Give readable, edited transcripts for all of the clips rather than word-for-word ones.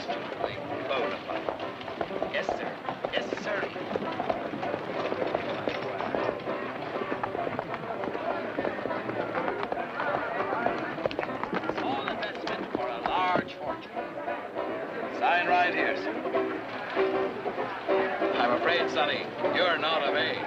positively bona fide. Yes, sir. Yes, sir. Small investment for a large fortune. Sign right here, sir. I'm afraid, Sonny, you're not of age.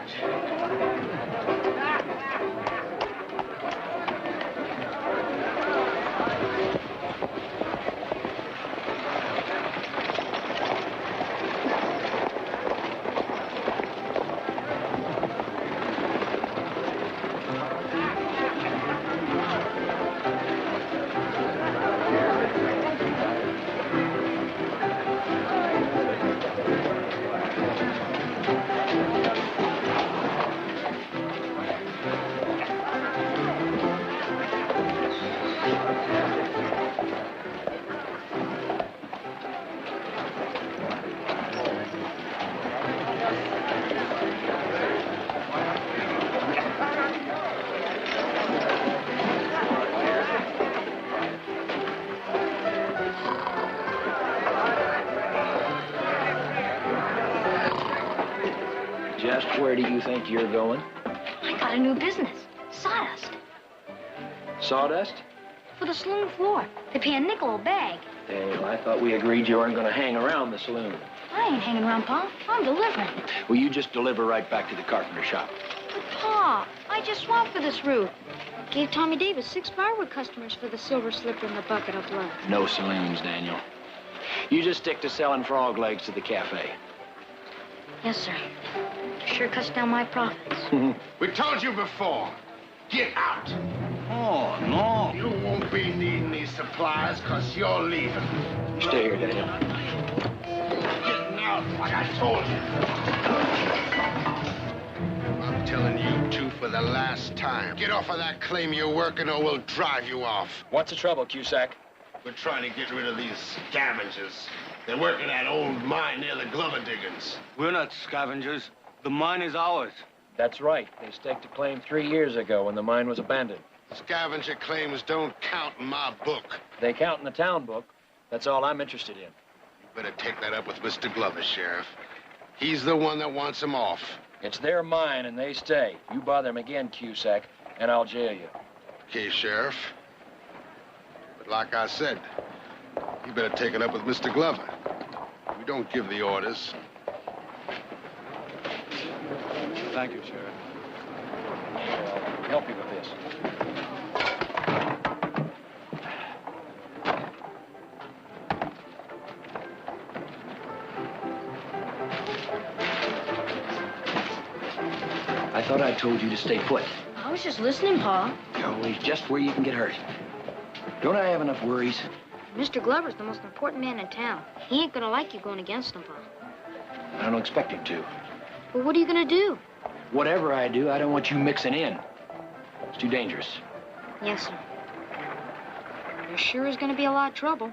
Just where do you think you're going? I got a new business. Sawdust. Sawdust? For the saloon floor. They pay a nickel a bag. Daniel, I thought we agreed you weren't going to hang around the saloon. I ain't hanging around, Pa. I'm delivering. Well, you just deliver right back to the carpenter shop. But, Pa, I just swapped for this route. Gave Tommy Davis 6 firewood customers for the silver slipper and the bucket of blood. No saloons, Daniel. You just stick to selling frog legs to the cafe. Yes, sir. Sure cuts down my profits. We told you before. Get out. Oh, no. You won't be needing these supplies because you're leaving. Stay here, Daniel. Getting out like I told you. I'm telling you two for the last time. Get off of that claim you're working or we'll drive you off. What's the trouble, Cusack? We're trying to get rid of these scavengers. They're working that old mine near the Glover diggings. We're not scavengers. The mine is ours. That's right. They staked a claim 3 years ago when the mine was abandoned. Scavenger claims don't count in my book. They count in the town book. That's all I'm interested in. You better take that up with Mr. Glover, Sheriff. He's the one that wants them off. It's their mine and they stay. You bother them again, Cusack, and I'll jail you. Okay, Sheriff. But like I said, you better take it up with Mr. Glover. We don't give the orders. Thank you, Sheriff. I'll help you with this. I thought I told you to stay put. I was just listening, Pa. You're always just where you can get hurt. Don't I have enough worries? Mr. Glover's the most important man in town. He ain't gonna like you going against him, Pa. I don't expect him to. Well, what are you gonna do? Whatever I do, I don't want you mixing in. It's too dangerous. Yes, sir. There sure is gonna be a lot of trouble.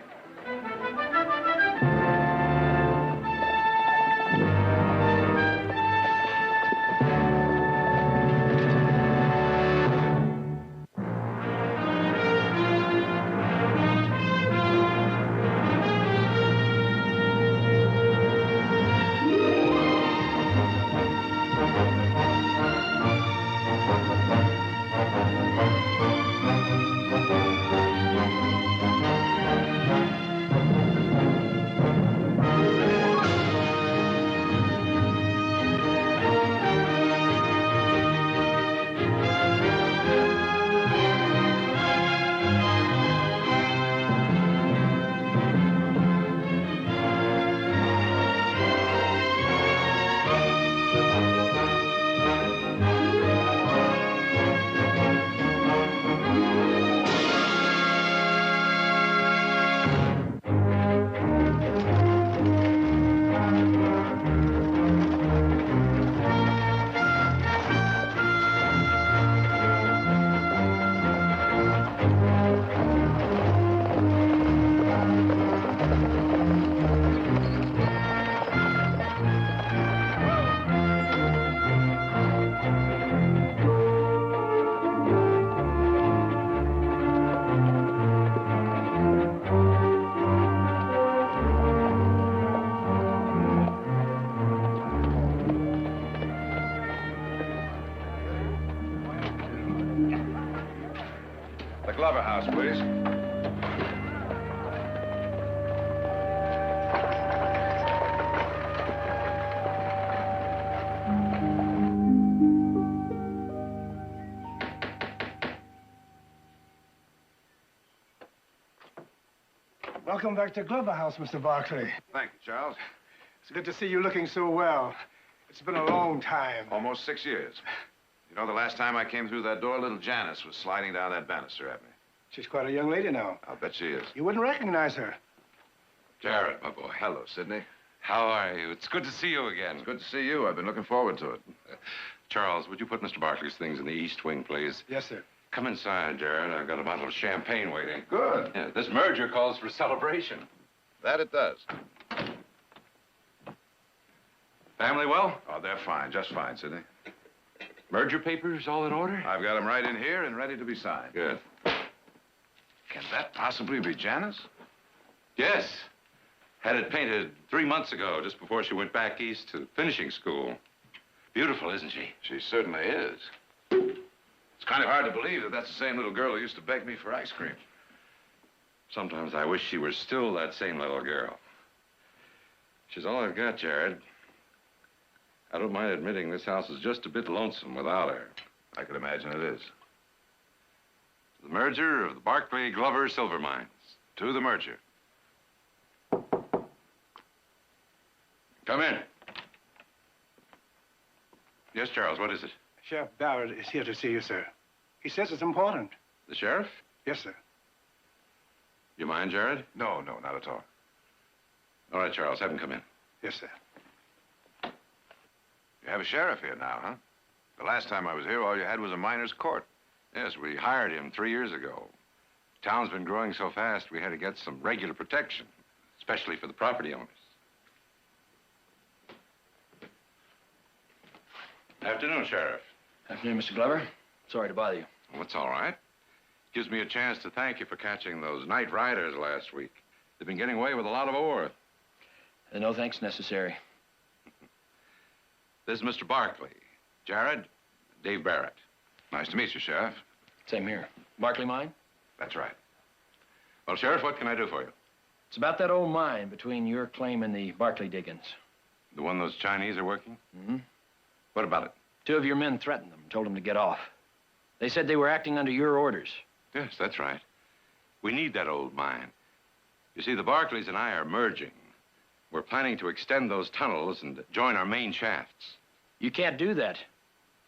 Welcome back to Glover House, Mr. Barkley. Thank you, Charles. It's good to see you looking so well. It's been a long time. Almost 6 years. You know, the last time I came through that door, little Janice was sliding down that banister at me. She's quite a young lady now. I'll bet she is. You wouldn't recognize her. Jared, my boy. Hello, Sidney. How are you? It's good to see you again. It's good to see you. I've been looking forward to it. Charles, would you put Mr. Barkley's things in the East Wing, please? Yes, sir. Come inside, Jared. I've got a bottle of champagne waiting. Good. Yeah, this merger calls for celebration. That it does. Family well? Oh, they're fine. Just fine, Sidney. Merger papers all in order? I've got them right in here and ready to be signed. Good. Can that possibly be Janice? Yes. Had it painted 3 months ago, just before she went back east to finishing school. Beautiful, isn't she? She certainly is. It's kind of hard to believe that that's the same little girl who used to beg me for ice cream. Sometimes I wish she were still that same little girl. She's all I've got, Jared. I don't mind admitting this house is just a bit lonesome without her. I can imagine it is. The merger of the Barkley Glover silver mines. To the merger. Come in. Yes, Charles, what is it? Sheriff Barrett is here to see you, sir. He says it's important. The sheriff? Yes, sir. You mind, Jared? No, not at all. All right, Charles, have him come in. Yes, sir. You have a sheriff here now, huh? The last time I was here, all you had was a miner's court. Yes, we hired him 3 years ago. Town's been growing so fast, we had to get some regular protection, especially for the property owners. Afternoon, Sheriff. Afternoon, Mr. Glover. Sorry to bother you. Well, it's all right. Gives me a chance to thank you for catching those night riders last week. They've been getting away with a lot of ore. No thanks necessary. This is Mr. Barkley. Jared, Dave Barrett. Nice to meet you, Sheriff. Same here. Barkley mine? That's right. Well, Sheriff, what can I do for you? It's about that old mine between your claim and the Barkley diggings. The one those Chinese are working? Mm-hmm. What about it? 2 of your men threatened them, told them to get off. They said they were acting under your orders. Yes, that's right. We need that old mine. You see, the Barkleys and I are merging. We're planning to extend those tunnels and join our main shafts. You can't do that.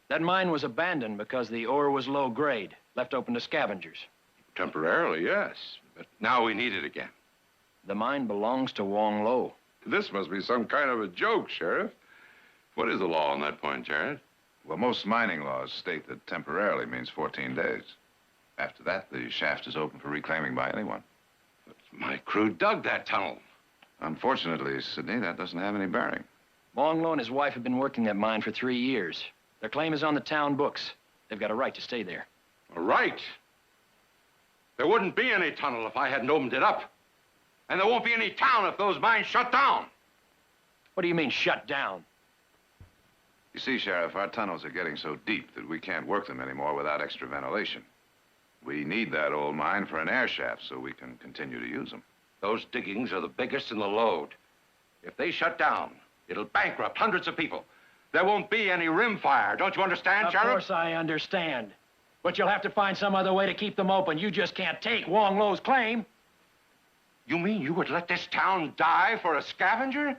That mine was abandoned because the ore was low grade, left open to scavengers. Temporarily, yes. But now we need it again. The mine belongs to Wong Lo. This must be some kind of a joke, Sheriff. What is the law on that point, Jared? Well, most mining laws state that temporarily means 14 days. After that, the shaft is open for reclaiming by anyone. But my crew dug that tunnel. Unfortunately, Sidney, that doesn't have any bearing. Wong Lo and his wife have been working that mine for 3 years. Their claim is on the town books. They've got a right to stay there. A right? There wouldn't be any tunnel if I hadn't opened it up. And there won't be any town if those mines shut down. What do you mean, shut down? You see, Sheriff, our tunnels are getting so deep that we can't work them anymore without extra ventilation. We need that old mine for an air shaft so we can continue to use them. Those diggings are the biggest in the lode. If they shut down, it'll bankrupt hundreds of people. There won't be any rim fire. Don't you understand, Sheriff? Of course I understand. But you'll have to find some other way to keep them open. You just can't take Wong Lo's claim. You mean you would let this town die for a scavenger?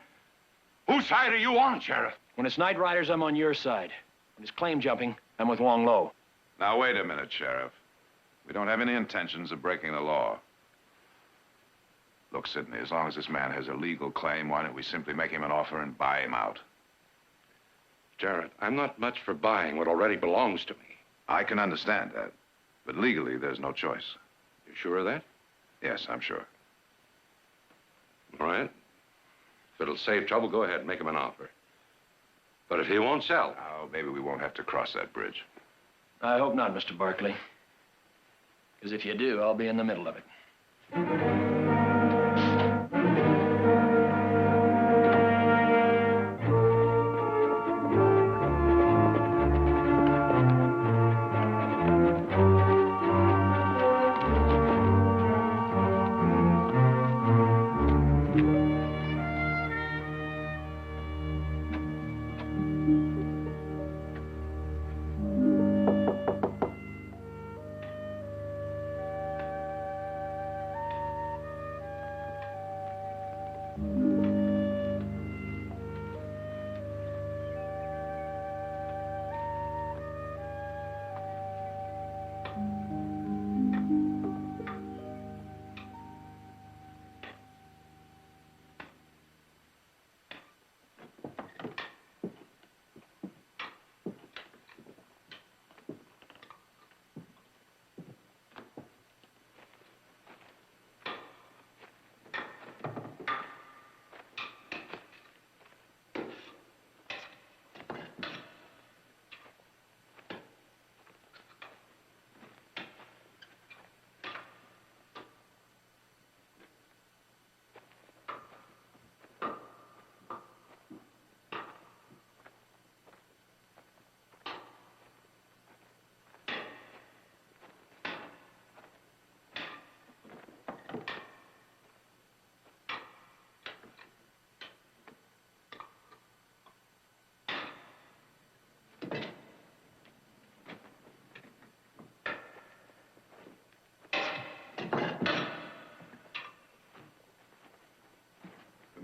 Whose side are you on, Sheriff? When it's night riders, I'm on your side. When it's claim jumping, I'm with Wong Lo. Now, wait a minute, Sheriff. We don't have any intentions of breaking the law. Look, Sidney, as long as this man has a legal claim, why don't we simply make him an offer and buy him out? Jared, I'm not much for buying what already belongs to me. I can understand that, but legally, there's no choice. You sure of that? Yes, I'm sure. All right. If it'll save trouble, go ahead and make him an offer. But if he won't sell... Oh, maybe we won't have to cross that bridge. I hope not, Mr. Barkley. Because if you do, I'll be in the middle of it. Good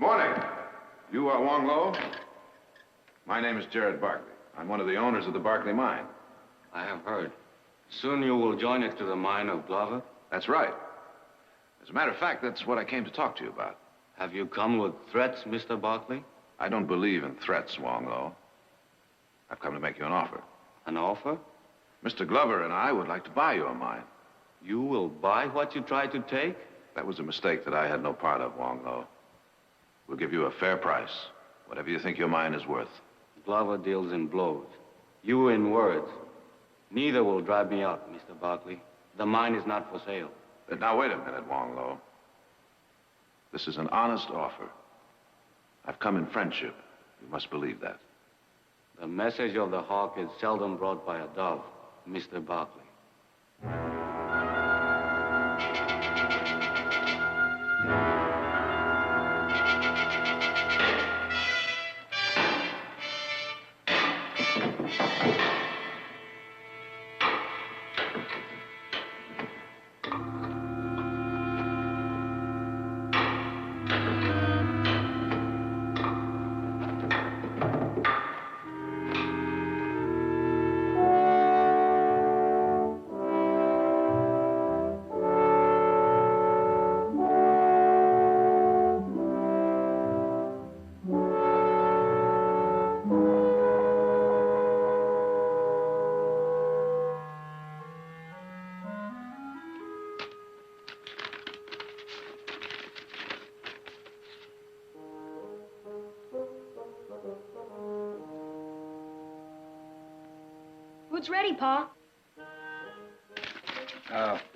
morning. You are Wong Lo? My name is Jared Barkley. I'm one of the owners of the Barkley mine. I have heard. Soon you will join it to the mine of Glover? That's right. As a matter of fact, that's what I came to talk to you about. Have you come with threats, Mr. Barkley? I don't believe in threats, Wong Lo. I've come to make you an offer. An offer? Mr. Glover and I would like to buy your mine. You will buy what you tried to take? That was a mistake that I had no part of, Wong Lo. We'll give you a fair price, whatever you think your mine is worth. Glover deals in blows. You in words. Neither will drive me out, Mr. Barkley. The mine is not for sale. Now, wait a minute, Wong Lo. This is an honest offer. I've come in friendship. You must believe that. The message of the hawk is seldom brought by a dove, Mr. Barkley. Food's ready, Pa.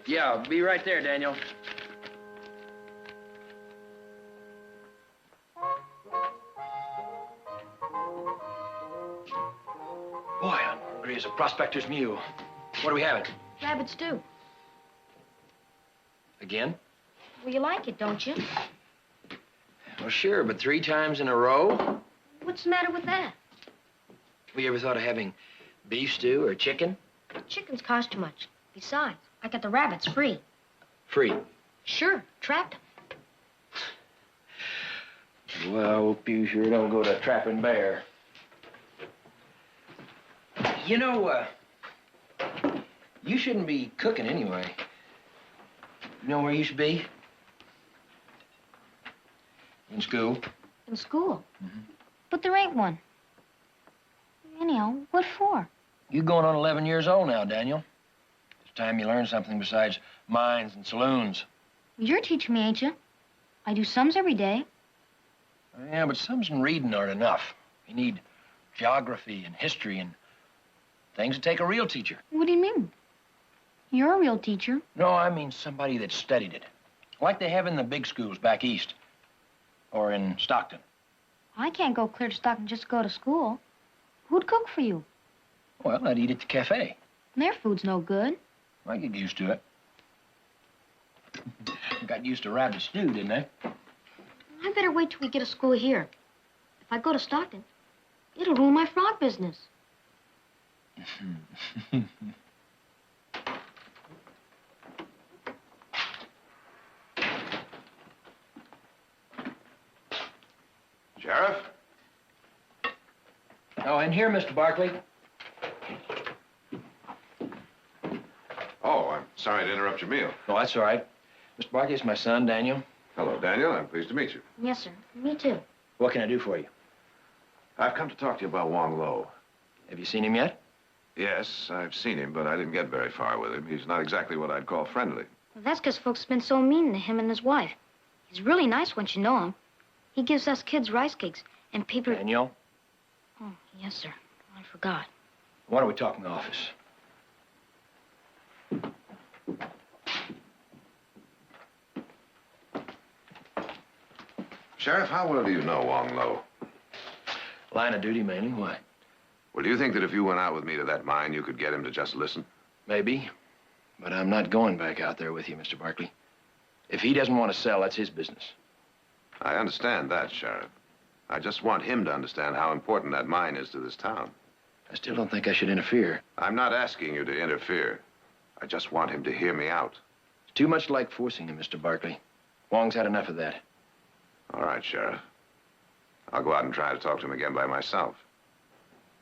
Yeah, I'll be right there, Daniel. Boy, I'm hungry as a prospector's mule. What are we having? Rabbit stew. Again? Well, you like it, don't you? Well, sure, but 3 times in a row? What's the matter with that? Well, you ever thought of having beef stew or chicken? Chickens cost too much. Besides, I got the rabbits free. Free. Sure, trapped 'em. Well, I hope you sure don't go to trapping bear. You know, you shouldn't be cooking anyway. You know where you should be? In school. In school? But there ain't one. Anyhow, what for? You're going on 11 years old now, Daniel. It's time you learn something besides mines and saloons. You're teaching me, ain't you? I do sums every day. Yeah, but sums and reading aren't enough. You need geography and history and things that take a real teacher. What do you mean? You're a real teacher. No, I mean somebody that studied it. Like they have in the big schools back east. Or in Stockton. I can't go clear to Stockton just to go to school. Who'd cook for you? Well, I'd eat at the cafe. Their food's no good. I get used to it. Got used to rabbit stew, didn't I? I better wait till we get a school here. If I go to Stockton, it'll ruin my frog business. Sheriff? Oh, in here, Mr. Barkley. Oh, I'm sorry to interrupt your meal. No, that's all right. Mr. Barkley, it's my son, Daniel. Hello, Daniel. I'm pleased to meet you. Yes, sir. Me too. What can I do for you? I've come to talk to you about Wong Lo. Have you seen him yet? Yes, I've seen him, but I didn't get very far with him. He's not exactly what I'd call friendly. Well, that's because folks have been so mean to him and his wife. He's really nice once you know him. He gives us kids rice cakes and paper... Daniel, Oh, yes, sir. I forgot. why don't we talk in the office? Sheriff, how well do you know Wong Lo? Line of duty, mainly. Why? Well, do you think that if you went out with me to that mine, you could get him to just listen? Maybe. But I'm not going back out there with you, Mr. Barkley. If he doesn't want to sell, that's his business. I understand that, Sheriff. I just want him to understand how important that mine is to this town. I still don't think I should interfere. I'm not asking you to interfere. I just want him to hear me out. It's too much like forcing him, Mr. Barkley. Wong's had enough of that. All right, Sheriff. I'll go out and try to talk to him again by myself.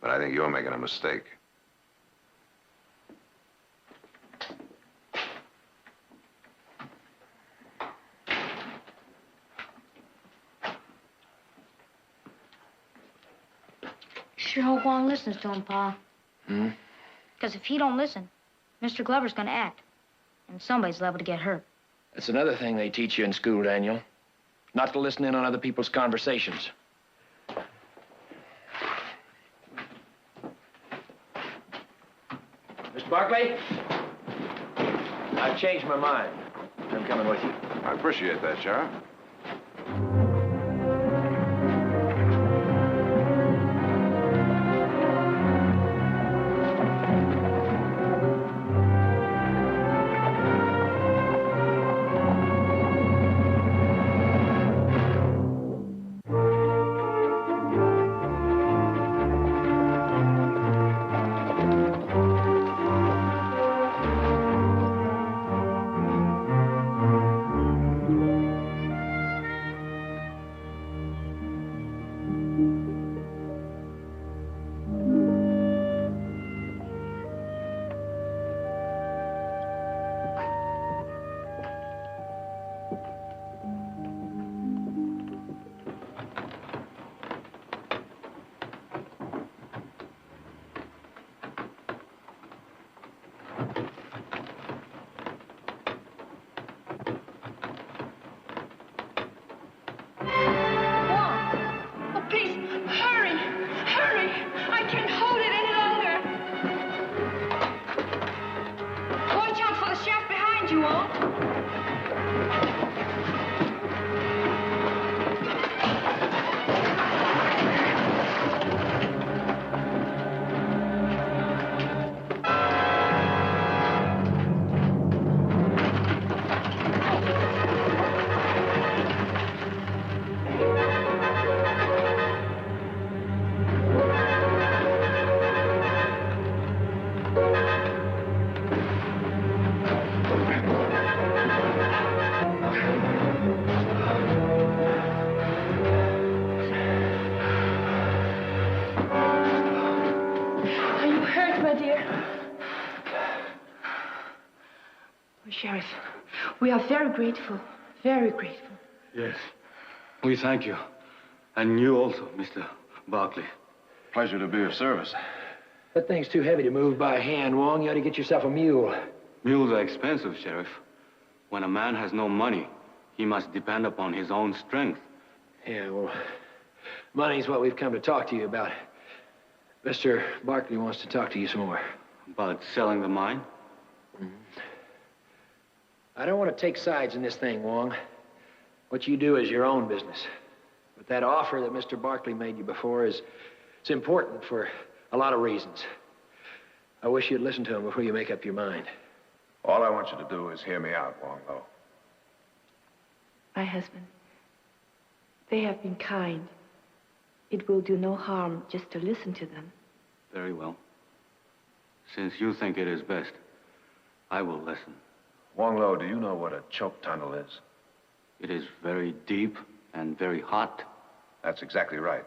But I think you're making a mistake. Sure hope Wong listens to him, Pa. Hmm? Because if he don't listen, Mr. Glover's gonna act. And somebody's liable to get hurt. That's another thing they teach you in school, Daniel. Not to listen in on other people's conversations. Mr. Barkley? I've changed my mind. I'm coming with you. I appreciate that, Sheriff. Sheriff, we are very grateful, very grateful. Yes, we thank you. And you also, Mr. Barkley. Pleasure to be of service. That thing's too heavy to move by hand, Wong. You ought to get yourself a mule. Mules are expensive, Sheriff. When a man has no money, he must depend upon his own strength. Yeah, well, money's what we've come to talk to you about. Mr. Barkley wants to talk to you some more. About selling the mine? I don't want to take sides in this thing, Wong. What you do is your own business. But that offer that Mr. Barkley made you before it's important for a lot of reasons. I wish you'd listen to him before you make up your mind. All I want you to do is hear me out, Wong Lo. My husband, they have been kind. It will do no harm just to listen to them. Very well. Since you think it is best, I will listen. Wong Lo, do you know what a choke tunnel is? It is very deep and very hot. That's exactly right.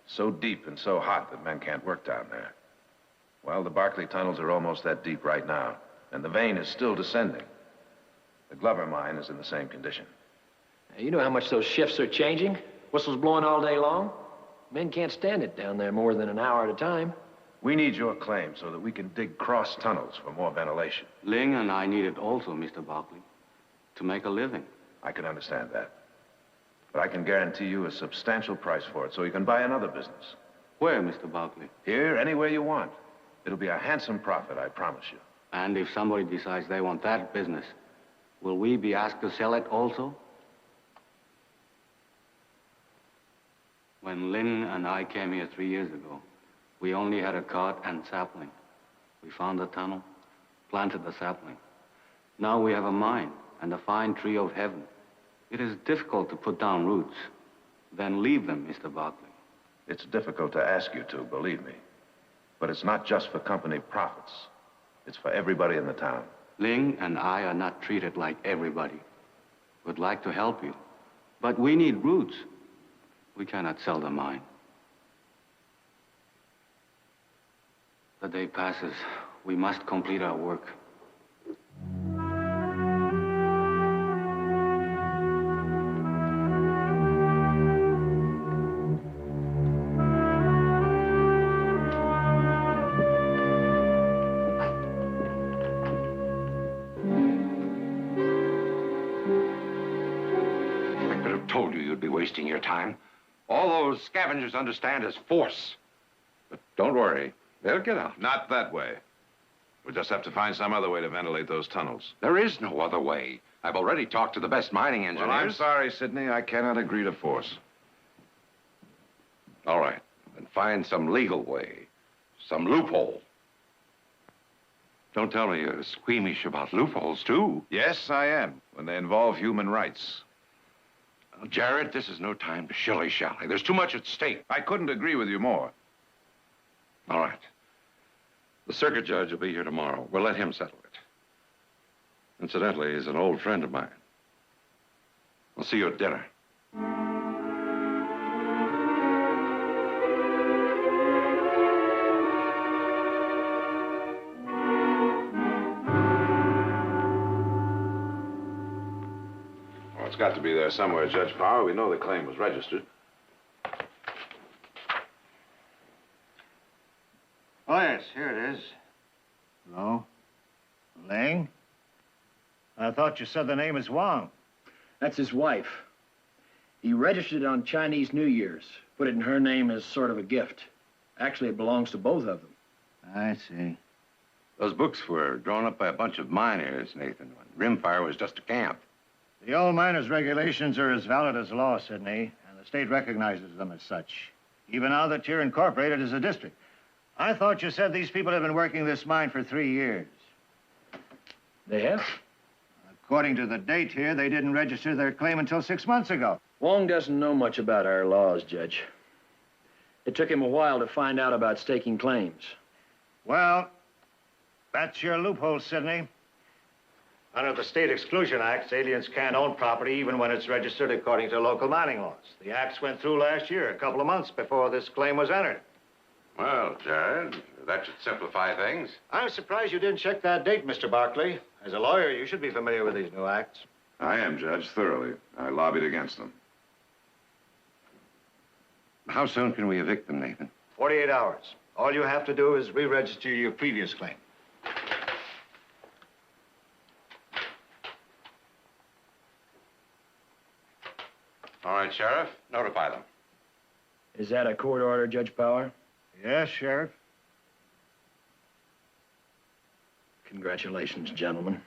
So deep and so hot that men can't work down there. Well, the Barclay tunnels are almost that deep right now, and the vein is still descending. The Glover mine is in the same condition. Now, you know how much those shifts are changing? Whistles blowing all day long. Men can't stand it down there more than an hour at a time. We need your claim so that we can dig cross tunnels for more ventilation. Ling and I need it also, Mr. Barkley, to make a living. I can understand that. But I can guarantee you a substantial price for it so you can buy another business. Where, Mr. Barkley? Here, anywhere you want. It'll be a handsome profit, I promise you. And if somebody decides they want that business, will we be asked to sell it also? When Lynn and I came here 3 years ago, we only had a cart and sapling. We found a tunnel, planted the sapling. Now we have a mine and a fine tree of heaven. It is difficult to put down roots, then leave them, Mr. Barkley. It's difficult to ask you to, believe me. But it's not just for company profits. It's for everybody in the town. Ling and I are not treated like everybody. Would like to help you, but we need roots. We cannot sell the mine. The day passes. We must complete our work. I could have told you you'd be wasting your time. All those scavengers understand is force. But don't worry. They'll get out. Not that way. We'll just have to find some other way to ventilate those tunnels. There is no other way. I've already talked to the best mining engineers. Well, I'm sorry, Sidney. I cannot agree to force. All right. Then find some legal way. Some loophole. Don't tell me you're squeamish about loopholes, too. Yes, I am, when they involve human rights. Well, Jared, this is no time to shilly-shally. There's too much at stake. I couldn't agree with you more. All right. The circuit judge will be here tomorrow. We'll let him settle it. Incidentally, he's an old friend of mine. I'll see you at dinner. Well, it's got to be there somewhere, Judge Power. We know the claim was registered. Oh, yes, here it is. Hello? Ling? I thought you said the name is Wang. That's his wife. He registered it on Chinese New Year's. Put it in her name as sort of a gift. Actually, it belongs to both of them. I see. Those books were drawn up by a bunch of miners, Nathan, when Rimfire was just a camp. The old miners' regulations are as valid as law, Sidney, and the state recognizes them as such, even now that you're incorporated as a district. I thought you said these people have been working this mine for 3 years. They have? According to the date here, they didn't register their claim until 6 months ago. Wong doesn't know much about our laws, Judge. It took him a while to find out about staking claims. Well, that's your loophole, Sidney. Under the State Exclusion Acts, aliens can't own property even when it's registered according to local mining laws. The acts went through last year, a couple of months before this claim was entered. Well, Jared, that should simplify things. I'm surprised you didn't check that date, Mr. Barkley. As a lawyer, you should be familiar with these new acts. I am, Judge, thoroughly. I lobbied against them. How soon can we evict them, Nathan? 48 hours. All you have to do is re-register your previous claim. All right, Sheriff, notify them. Is that a court order, Judge Power? Yes, Sheriff. Congratulations, gentlemen.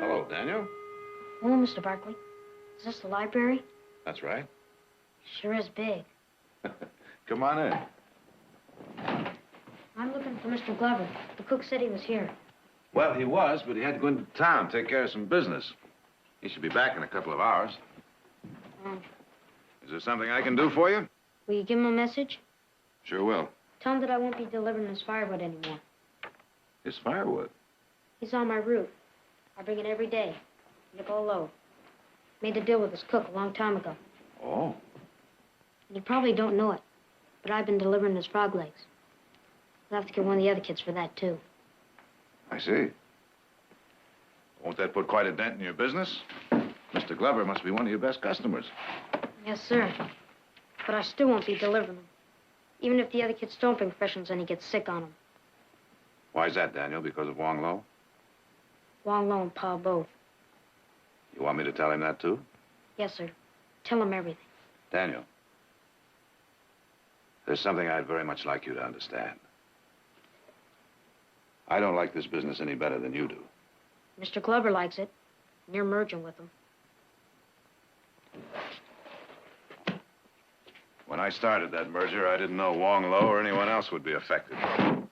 Hello, Daniel. Hello, Mr. Barkley. Is this the library? That's right. Sure is big. Come on in. I'm looking for Mr. Glover. The cook said he was here. Well, he was, but he had to go into town, take care of some business. He should be back in a couple of hours. Is there something I can do for you? Will you give him a message? Sure will. Tell him that I won't be delivering his firewood anymore. His firewood? He's on my roof. I bring it every day. Nickel a load. Made a deal with his cook a long time ago. Oh. And you probably don't know it, but I've been delivering his frog legs. I'll have to get one of the other kids for that, too. I see. Won't that put quite a dent in your business? Mr. Glover must be one of your best customers. Yes, sir. But I still won't be delivering them. Even if the other kids don't bring fresh ones and he gets sick on them. Why's that, Daniel? Because of Wong Lo? Wong Lo and Pa both. You want me to tell him that, too? Yes, sir. Tell him everything. Daniel, there's something I'd very much like you to understand. I don't like this business any better than you do. Mr. Glover likes it, and you're merging with him. When I started that merger, I didn't know Wong Lo or anyone else would be affected. If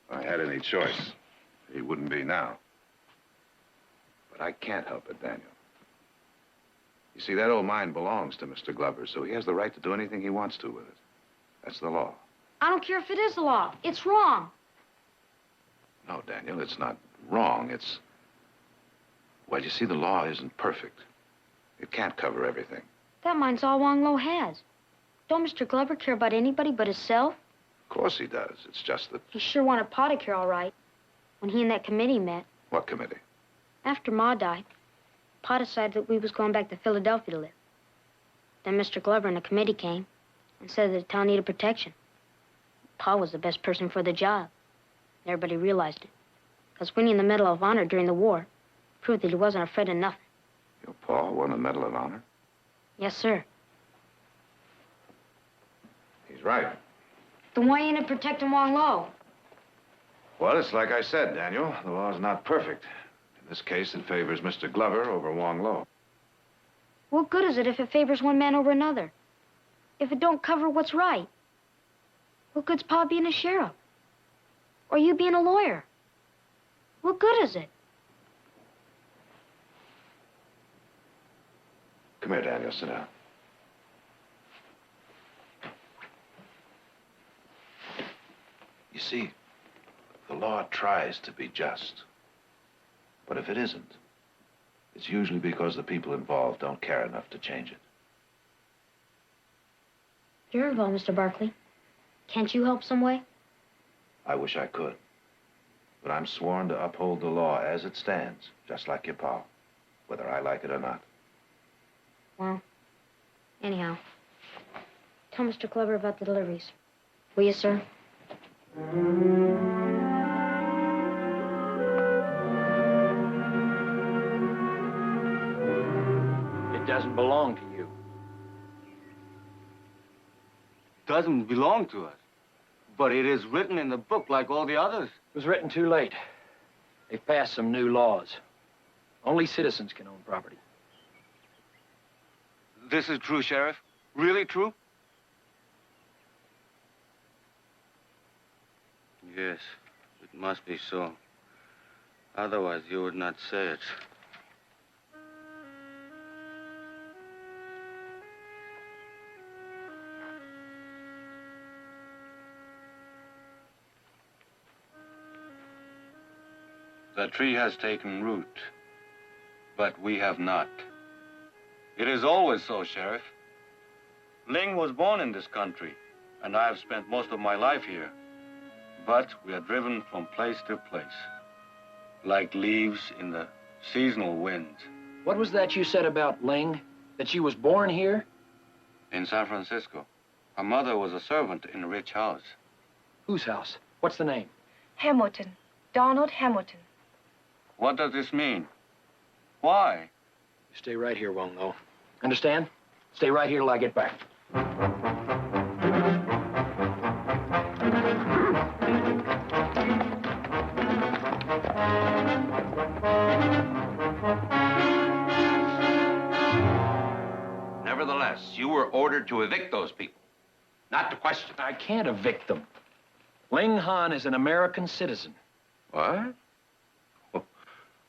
I had any choice, he wouldn't be now. But I can't help it, Daniel. You see, that old mine belongs to Mr. Glover, so he has the right to do anything he wants to with it. That's the law. I don't care if it is the law. It's wrong. No, Daniel, it's not wrong. It's... Well, you see, the law isn't perfect. It can't cover everything. That mine's all Wong Lo has. Don't Mr. Glover care about anybody but himself? Of course he does. It's just that... He sure wanted Pa to care all right when he and that committee met. What committee? After Ma died, Pa decided that we was going back to Philadelphia to live. Then Mr. Glover and the committee came and said that the town needed protection. Pa was the best person for the job. And everybody realized it. Because winning the Medal of Honor during the war proved that he wasn't afraid of nothing. Your Pa won the Medal of Honor? Yes, sir. He's right. Then why ain't it protecting Wong Lo? Well, it's like I said, Daniel. The law's not perfect. In this case, it favors Mr. Glover over Wong Lo. What good is it if it favors one man over another? If it don't cover what's right? What good's Pa being a sheriff? Or you being a lawyer? What good is it? Come here, Daniel. Sit down. You see, the law tries to be just. But if it isn't, it's usually because the people involved don't care enough to change it. You're involved, Mr. Barkley. Can't you help some way? I wish I could. But I'm sworn to uphold the law as it stands, just like your pa, whether I like it or not. Well, anyhow, tell Mr. Glover about the deliveries. Will you, sir? It doesn't belong to you. Doesn't belong to us. But it is written in the book like all the others. It was written too late. They've passed some new laws. Only citizens can own property. This is true, Sheriff? Really true? Yes, it must be so. Otherwise, you would not say it. The tree has taken root, but we have not. It is always so, Sheriff. Ling was born in this country, and I have spent most of my life here. But we are driven from place to place, like leaves in the seasonal winds. What was that you said about Ling? That she was born here? In San Francisco. Her mother was a servant in a rich house. Whose house? What's the name? Hamilton. Donald Hamilton. What does this mean? Why? You stay right here, Wong Lo. Understand? Stay right here till I get back. Nevertheless, you were ordered to evict those people, not to question. I can't evict them. Ling Han is an American citizen. What? Oh,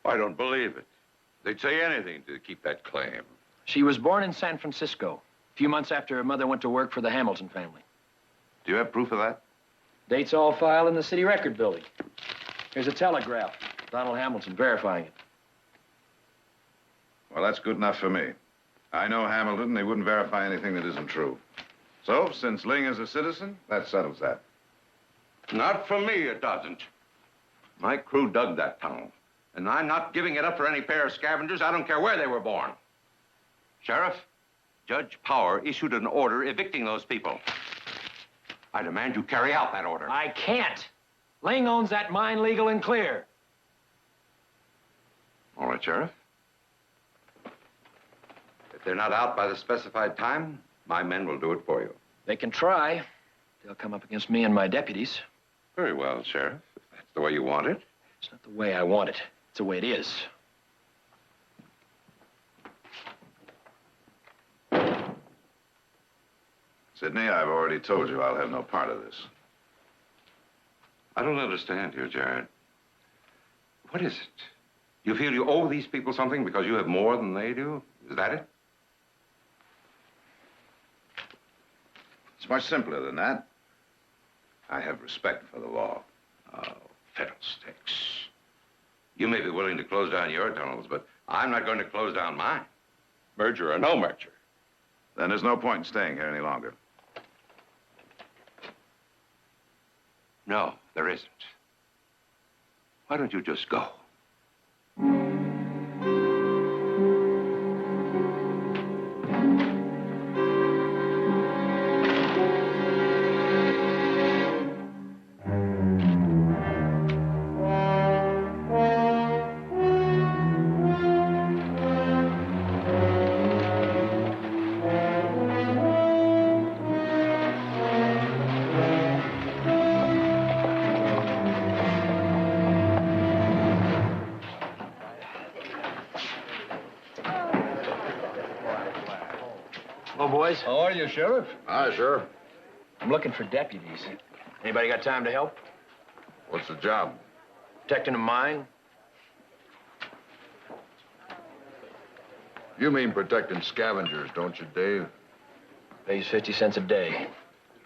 I don't believe it. They'd say anything to keep that claim. She was born in San Francisco, a few months after her mother went to work for the Hamilton family. Do you have proof of that? Dates all filed in the city record building. Here's a telegraph. Donald Hamilton verifying it. Well, that's good enough for me. I know Hamilton. They wouldn't verify anything that isn't true. So, since Ling is a citizen, that settles that. Not for me, it doesn't. My crew dug that tunnel, and I'm not giving it up for any pair of scavengers. I don't care where they were born. Sheriff, Judge Power issued an order evicting those people. I demand you carry out that order. I can't. Ling owns that mine legal and clear. All right, Sheriff. If they're not out by the specified time, my men will do it for you. They can try. They'll come up against me and my deputies. Very well, Sheriff. If that's the way you want it. It's not the way I want it. It's the way it is. Sidney, I've already told you I'll have no part of this. I don't understand you, Jared. What is it? You feel you owe these people something because you have more than they do? Is that it? It's much simpler than that. I have respect for the law. Oh, fiddlesticks. You may be willing to close down your tunnels, but I'm not going to close down mine. Merger or no merger. Then there's no point in staying here any longer. No, there isn't. Why don't you just go? How are you, Sheriff? Hi, Sheriff. I'm looking for deputies. Anybody got time to help? What's the job? Protecting a mine? You mean protecting scavengers, don't you, Dave? Pays 50 cents a day.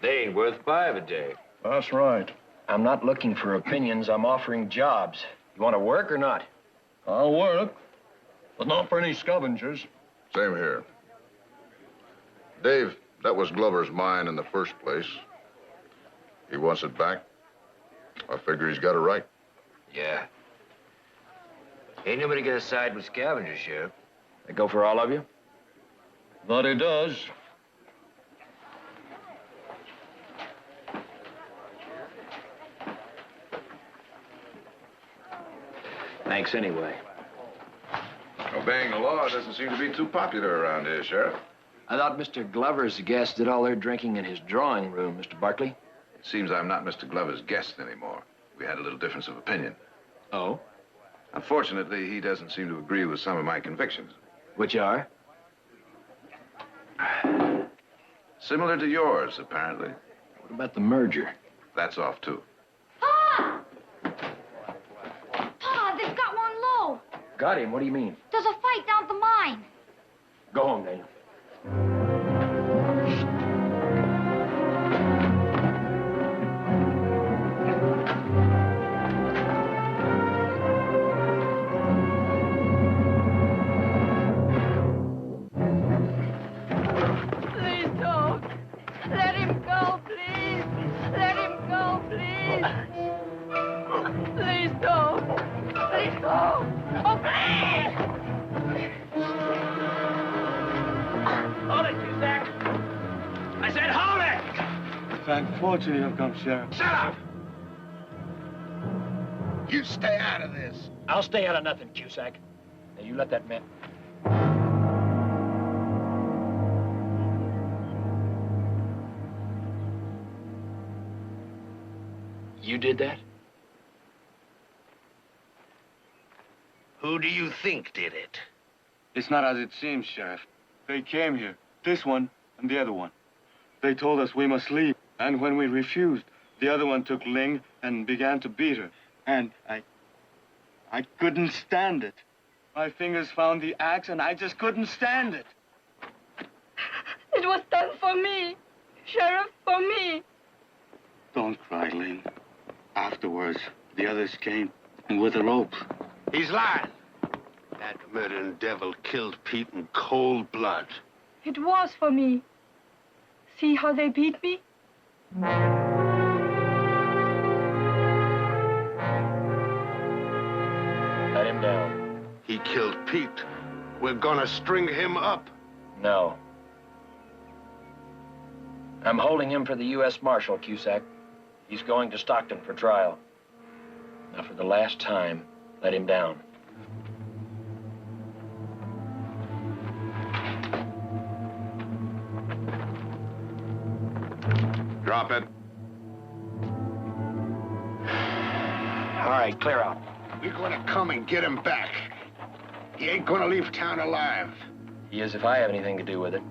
They ain't worth 5 a day. That's right. I'm not looking for opinions. I'm offering jobs. You want to work or not? I'll work, but not for any scavengers. Same here. Dave, that was Glover's mine in the first place. He wants it back. I figure he's got a right. Yeah. Ain't nobody gonna side with scavengers, Sheriff. They go for all of you? That he does. Thanks anyway. Obeying the law doesn't seem to be too popular around here, Sheriff. I thought Mr. Glover's guests did all their drinking in his drawing room, Mr. Barkley. It seems I'm not Mr. Glover's guest anymore. We had a little difference of opinion. Oh? Unfortunately, he doesn't seem to agree with some of my convictions. Which are? Similar to yours, apparently. What about the merger? That's off, too. Pa! Pa, they've got one low. Got him? What do you mean? There's a fight down at the mine. Go home, Daniel. Please don't. Let him go, please. Let him go, please. Please don't. Please don't. Oh, please! Hold it, you Zach. I said hold it! Thank fortune you've come, Sheriff. Shut up! You stay out of this. I'll stay out of nothing, Cusack. Now, you let that man... You did that? Who do you think did it? It's not as it seems, Sheriff. They came here, this one and the other one. They told us we must leave, and when we refused, The other one took Ling and began to beat her. And I couldn't stand it. My fingers found the axe, and I just couldn't stand it. It was done for me. Sheriff, for me. Don't cry, Ling. Afterwards, the others came with a rope. He's lying. That murdering devil killed Pete in cold blood. It was for me. See how they beat me? Let him down. He killed Pete. We're gonna string him up. No. I'm holding him for the U.S. Marshal, Cusack. He's going to Stockton for trial. Now, for the last time, let him down. Drop it. All right, clear out. We're gonna come and get him back. He ain't gonna leave town alive. He is if I have anything to do with it.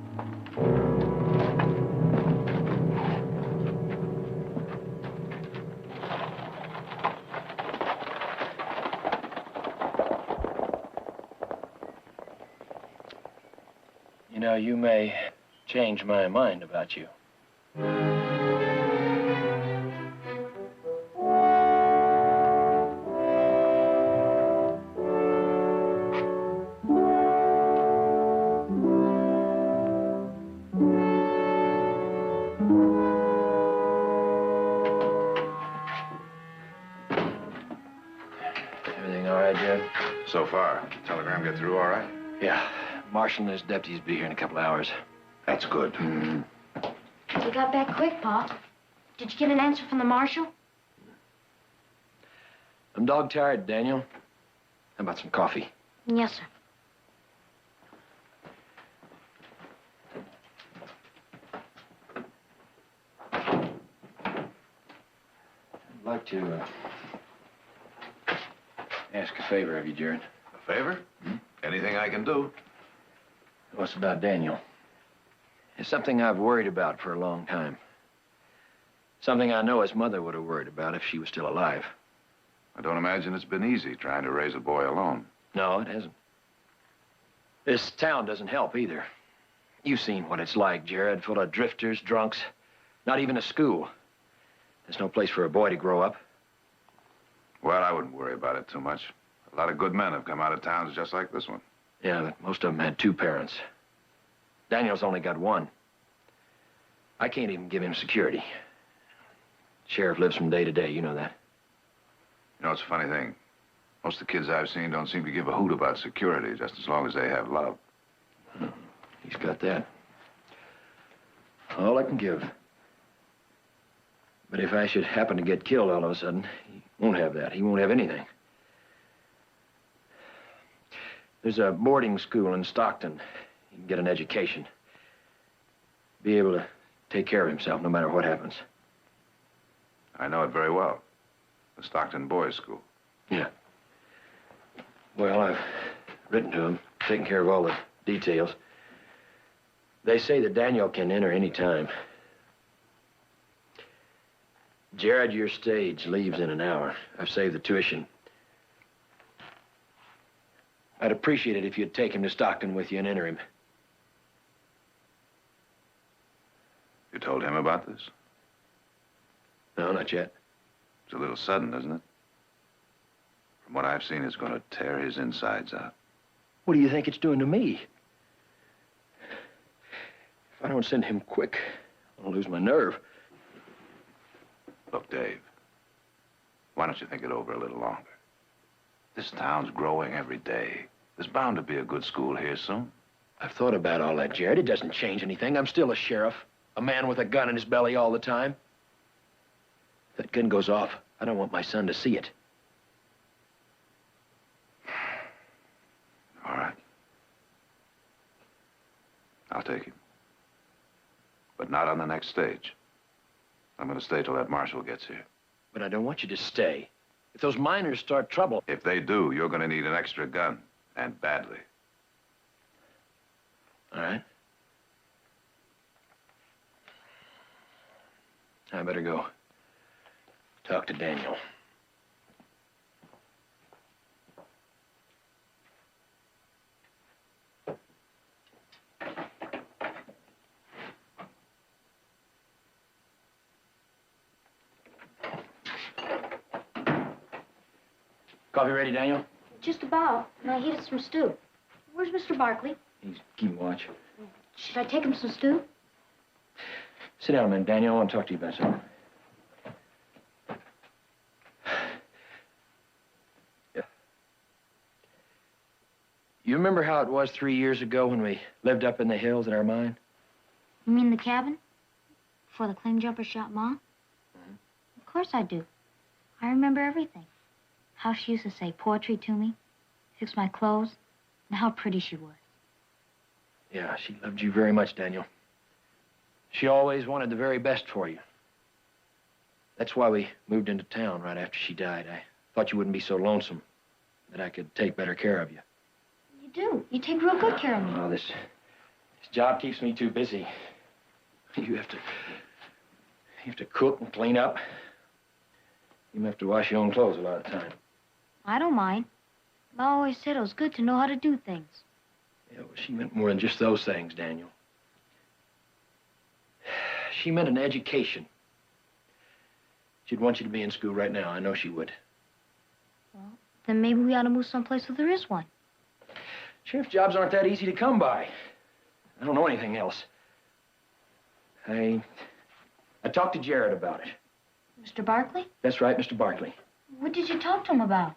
You know, you may change my mind about you. Everything all right, Jared? So far. Telegram get through all right? Yeah. Marshal and his deputies will be here in a couple of hours. That's good. You got back quick, Pa. Did you get an answer from the marshal? I'm dog-tired, Daniel. How about some coffee? Yes, sir. I'd like to ask a favor of you, Jared. A favor? Anything I can do? What's about Daniel? It's something I've worried about for a long time. Something I know his mother would have worried about if she was still alive. I don't imagine it's been easy trying to raise a boy alone. No, it hasn't. This town doesn't help either. You've seen what it's like, Jared, full of drifters, drunks, not even a school. There's no place for a boy to grow up. Well, I wouldn't worry about it too much. A lot of good men have come out of towns just like this one. Yeah, but most of them had two parents. Daniel's only got one. I can't even give him security. Sheriff lives from day to day, you know that. You know, it's a funny thing. Most of the kids I've seen don't seem to give a hoot about security, just as long as they have love. He's got that. All I can give. But if I should happen to get killed all of a sudden, he won't have that. He won't have anything. There's a boarding school in Stockton. He can get an education. Be able to take care of himself no matter what happens. I know it very well. The Stockton Boys' School. Yeah. Well, I've written to him, taken care of all the details. They say that Daniel can enter any time. Jared, your stage leaves in an hour. I've saved the tuition. I'd appreciate it if you'd take him to Stockton with you and enter him. You told him about this? No, not yet. It's a little sudden, isn't it? From what I've seen, it's going to tear his insides out. What do you think it's doing to me? If I don't send him quick, I'll lose my nerve. Look, Dave, why don't you think it over a little longer? This town's growing every day. There's bound to be a good school here soon. I've thought about all that, Jared. It doesn't change anything. I'm still a sheriff, a man with a gun in his belly all the time. If that gun goes off, I don't want my son to see it. All right. I'll take him. But not on the next stage. I'm going to stay till that marshal gets here. But I don't want you to stay. If those miners start trouble... If they do, you're going to need an extra gun. And badly. All right. I better go. talk to Daniel. Coffee ready, Daniel? Just about. And I heated some stew. Where's Mr. Barkley? He's keeping watch. Should I take him some stew? Sit down a minute, Daniel. I want to talk to you about something. Yeah. You remember how it was 3 years ago when we lived up in the hills in our mine? You mean the cabin? Before the claim jumper shot Ma? Mm-hmm. Of course I do. I remember everything. How she used to say poetry to me, fix my clothes, and how pretty she was. Yeah, she loved you very much, Daniel. She always wanted the very best for you. That's why we moved into town right after she died. I thought you wouldn't be so lonesome, that I could take better care of you. You do. You take real good care of me. Oh, this job keeps me too busy. You have to cook and clean up. You have to wash your own clothes a lot of the time. I don't mind. I always said it was good to know how to do things. Yeah, well, she meant more than just those things, Daniel. She meant an education. She'd want you to be in school right now. I know she would. Well, then maybe we ought to move someplace where there is one. Sheriff jobs aren't that easy to come by. I don't know anything else. I talked to Jared about it. Mr. Barkley? That's right, Mr. Barkley. What did you talk to him about?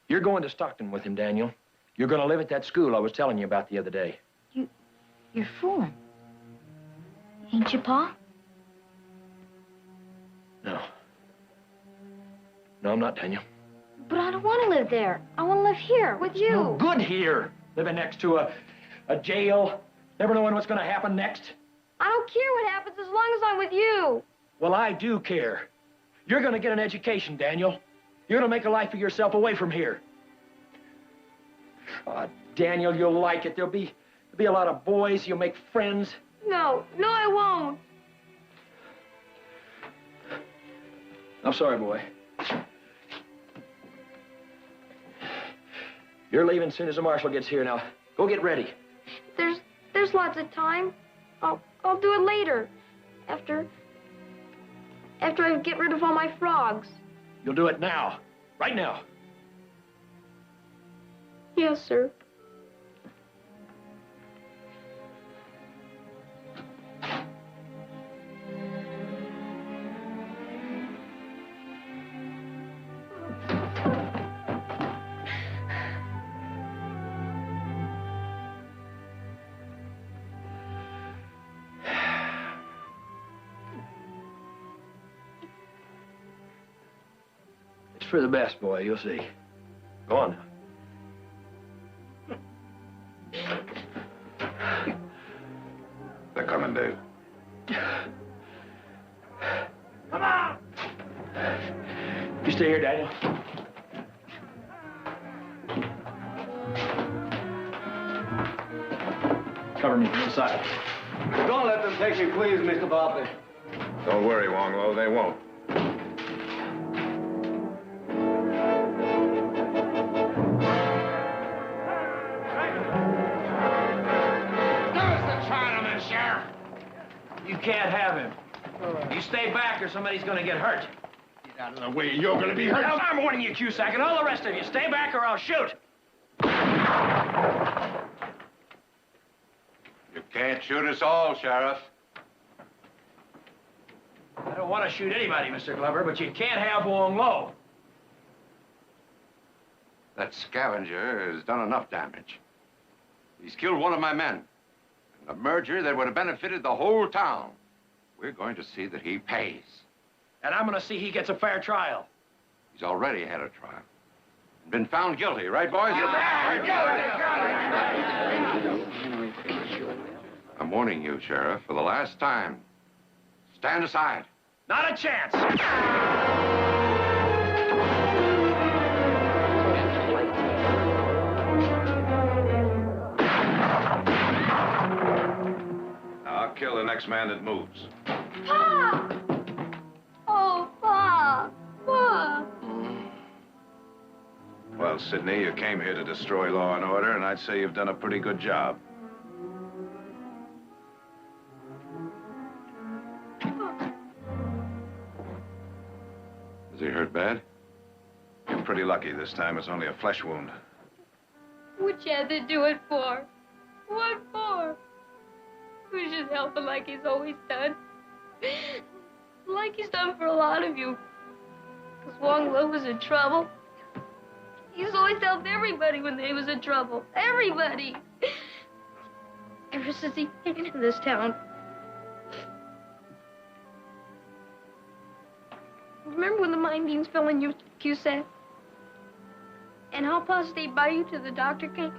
You're going to Stockton with him, Daniel. You're going to live at that school I was telling you about the other day. You're fooling. Ain't you, Pa? No. No, I'm not, Daniel. But I don't want to live there. I want to live here with you. No good here. Living next to a jail. Never knowing what's going to happen next. I don't care what happens as long as I'm with you. Well, I do care. You're going to get an education, Daniel. You're going to make a life for yourself away from here. Oh, Daniel, you'll like it. There'll be a lot of boys. You'll make friends. No, I won't. I'm sorry, boy. You're leaving as soon as the marshal gets here. Now, go get ready. There's lots of time. I'll do it later. After I get rid of all my frogs. You'll do it now. Right now. Yes, sir. It's for the best, boy. You'll see. Go on now. They're coming, Dave. Come on! You stay here, Daniel. Cover me from the side. Don't let them take me, please, Mr. Barkley. Don't worry, Wonglow. They won't. You can't have him. You stay back or somebody's gonna get hurt. Get out of the way. You're gonna be hurt. I'm warning you, Cusack, and all the rest of you. Stay back or I'll shoot. You can't shoot us all, Sheriff. I don't want to shoot anybody, Mr. Glover, but you can't have Wong Lo. That scavenger has done enough damage. He's killed one of my men. A merger that would have benefited the whole town. We're going to see that he pays. And I'm going to see he gets a fair trial. He's already had a trial. Been found guilty, right, boys? I'm warning you, Sheriff, for the last time. Stand aside. Not a chance. I'll kill the next man that moves. Pa! Oh, Well, Sidney, you came here to destroy law and order, and I'd say you've done a pretty good job. Is he hurt bad? You're pretty lucky this time. It's only a flesh wound. What you had to do it for? What for? We should help him like he's always done. Like he's done for a lot of you. Because Wong Lo was in trouble. He's always helped everybody when they was in trouble. Everybody. Ever since he came into this town. Remember when the mine beams fell in your Cusack? And how Pa stayed by you till the doctor came?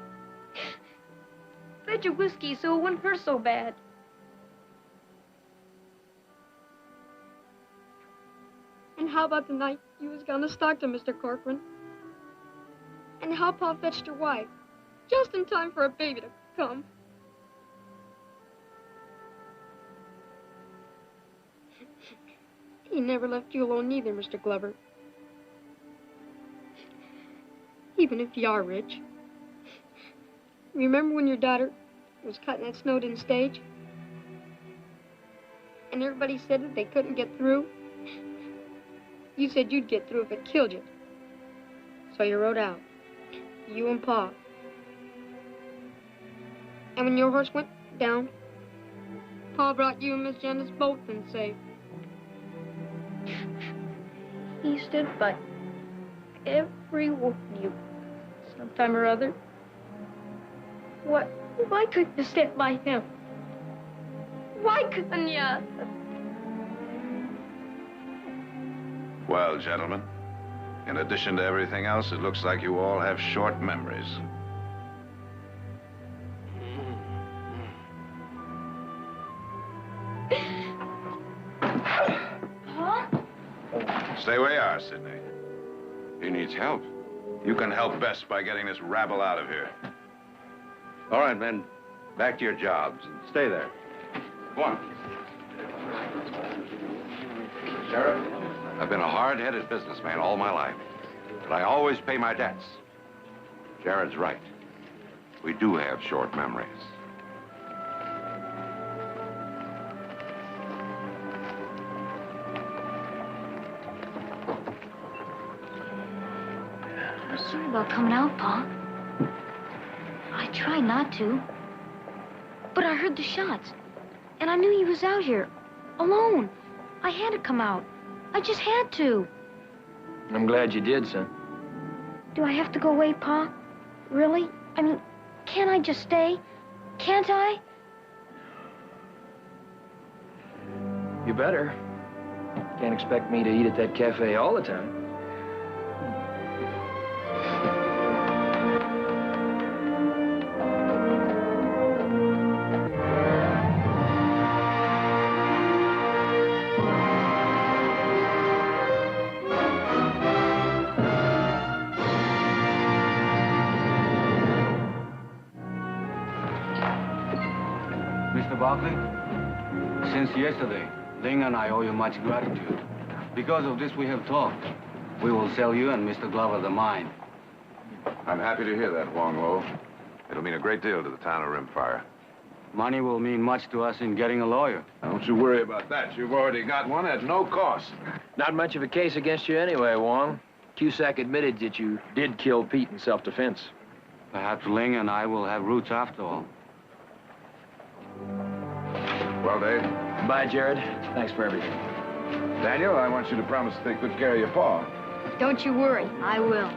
Fed your whiskey so it wouldn't hurt so bad. And how about the night you was gonna Stockton, Mr. Corcoran? And how Pa fetched your wife, just in time for a baby to come. He never left you alone either, Mr. Glover. Even if you are rich. Remember when your daughter was cutting that Snowden stage? And everybody said that they couldn't get through? You said you'd get through if it killed you. So you rode out. You and Pa. And when your horse went down, Pa brought you and Miss Janice both in safe. He stood by every one of you sometime or other. Why couldn't you stand by him? Why couldn't you? Well, gentlemen, in addition to everything else, it looks like you all have short memories. Huh? Stay where you are, Sidney. He needs help. You can help best by getting this rabble out of here. All right, men. Back to your jobs. Stay there. Go on. Sheriff, I've been a hard-headed businessman all my life, but I always pay my debts. Jared's right. We do have short memories. I'm sorry about coming out, Pa. I tried not to. But I heard the shots. And I knew he was out here. Alone. I had to come out. I just had to. I'm glad you did, son. Do I have to go away, Pa? Really? I mean, can't I just stay? Can't I? You better. Can't expect me to eat at that cafe all the time. Mr. Barkley, since yesterday, Ling and I owe you much gratitude. Because of this, we have talked. We will sell you and Mr. Glover the mine. I'm happy to hear that, Wong Lo. It'll mean a great deal to the town of Rimfire. Money will mean much to us in getting a lawyer. Don't you worry about that. You've already got one at no cost. Not much of a case against you anyway, Wong. Cusack admitted that you did kill Pete in self-defense. Perhaps Ling and I will have roots after all. Well, Dave. Bye, Jared. Thanks for everything. Daniel, I want you to promise to take good care of your paw. Don't you worry. I will.